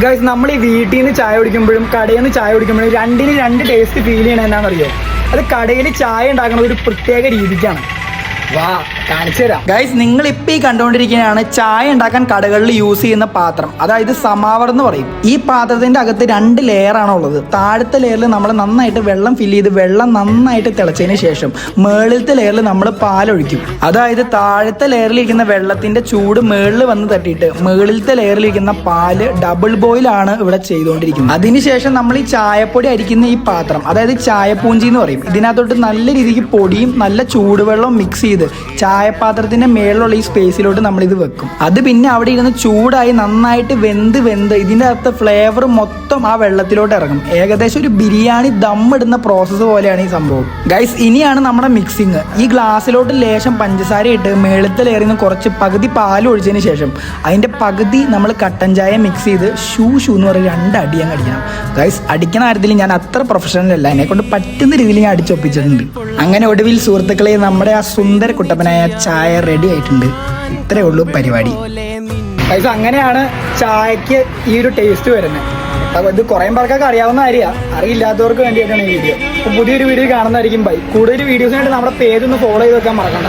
Guys, നമ്മൾ ഈ വീട്ടിൽ നിന്ന് ചായ കുടിക്കുമ്പോഴും കടയിൽ നിന്ന് ചായ കുടിക്കുമ്പോഴും രണ്ടിന് രണ്ട് ടേസ്റ്റ് ഫീൽ ചെയ്യണത് എന്താണെന്നറിയോ? അത് കടയിൽ ചായ ഉണ്ടാക്കുന്നത് ഒരു പ്രത്യേക രീതിക്കാണ്. വാ, കാണിച്ചു തരാം. ഗൈസ്, നിങ്ങൾ ഇപ്പം ഈ കണ്ടുകൊണ്ടിരിക്കുന്നതാണ് ചായ ഉണ്ടാക്കാൻ കടകളിൽ യൂസ് ചെയ്യുന്ന പാത്രം. അതായത് സമാവർ എന്ന് പറയും. ഈ പാത്രത്തിന്റെ അകത്ത് 2 ലെയറാണ് ഉള്ളത്. താഴത്തെ ലെയറിൽ നമ്മൾ നന്നായിട്ട് വെള്ളം ഫില്ല് ചെയ്ത് വെള്ളം നന്നായിട്ട് തിളച്ചതിന് ശേഷം മുകളിലത്തെ ലെയറിൽ നമ്മൾ പാലൊഴിക്കും. അതായത് താഴത്തെ ലെയറിലിരിക്കുന്ന വെള്ളത്തിന്റെ ചൂട് മുകളിൽ വന്ന് തട്ടിയിട്ട് മുകളിലത്തെ ലെയറിലിരിക്കുന്ന പാല് ഡബിൾ ബോയിൽ ആണ് ഇവിടെ ചെയ്തുകൊണ്ടിരിക്കുന്നത്. അതിനുശേഷം നമ്മൾ ഈ ചായപ്പൊടി അരിക്കുന്ന ഈ പാത്രം, അതായത് ചായപ്പൂഞ്ചി എന്ന് പറയും, ഇതിനകത്തോട്ട് നല്ല രീതിക്ക് പൊടിയും നല്ല ചൂടുവെള്ളവും മിക്സ് ചെയ്ത് ചായപാത്രത്തിന്റെ മേളിലുള്ള ഈ സ്പേസിലോട്ട് നമ്മൾ ഇത് വെക്കും. അത് പിന്നെ അവിടെ ഇരുന്ന് ചൂടായി നന്നായിട്ട് വെന്ത് ഇതിന്റെ അകത്ത് ഫ്ലേവർ മൊത്തം ആ വെള്ളത്തിലോട്ട് ഇറങ്ങും. ഏകദേശം ഒരു ബിരിയാണി ദമ്മിടുന്ന പ്രോസസ്സ് പോലെയാണ് ഈ സംഭവം. ഗൈസ്, ഇനിയാണ് നമ്മുടെ മിക്സിങ്. ഈ ഗ്ലാസ്സിലോട്ട് ലേശം പഞ്ചസാര ഇട്ട് മേളത്തെ ലെയറിൽ നിന്ന് കുറച്ച് പകുതി പാൽ ഒഴിച്ചതിന് ശേഷം അതിന്റെ പകുതി നമ്മൾ കട്ടൻ ചായ മിക്സ് ചെയ്ത് ഷൂ എന്ന് പറയുന്ന 2 അടി അങ്ങ് അടിക്കണം. ഗൈസ്, അടിക്കുന്ന കാര്യത്തിൽ ഞാൻ അത്ര പ്രൊഫഷണൽ അല്ല, എന്നെ കൊണ്ട് പറ്റുന്ന രീതിയിൽ ഞാൻ അടിച്ചൊപ്പിച്ചിട്ടുണ്ട്. അങ്ങനെ ഒടുവിൽ സുഹൃത്തുക്കളെ നമ്മുടെ ആ സുന്ദര കുട്ടപ്പനായ ചായ റെഡി ആയിട്ടുണ്ട്. ഇത്രേ ഉള്ളൂ പരിപാടി. ഗൈസ്, അങ്ങനെയാണ് ചായക്ക് ഈ ഒരു ടേസ്റ്റ് വരുന്നത്. അപ്പോൾ ഇത് കുറേ പേർക്കൊക്കെ അറിയാവുന്ന കാര്യമാണ്. അറിയില്ലാത്തവർക്ക് വേണ്ടിയിട്ടാണ് ഈ വീഡിയോ. അപ്പോൾ പുതിയൊരു വീഡിയോ കാണുന്നതായിരിക്കും. ബൈ. കൂടുതൽ വീഡിയോസിനായിട്ട് നമ്മുടെ പേജ് ഒന്ന് ഫോളോ ചെയ്ത് വെക്കാൻ മറക്കണ്ട.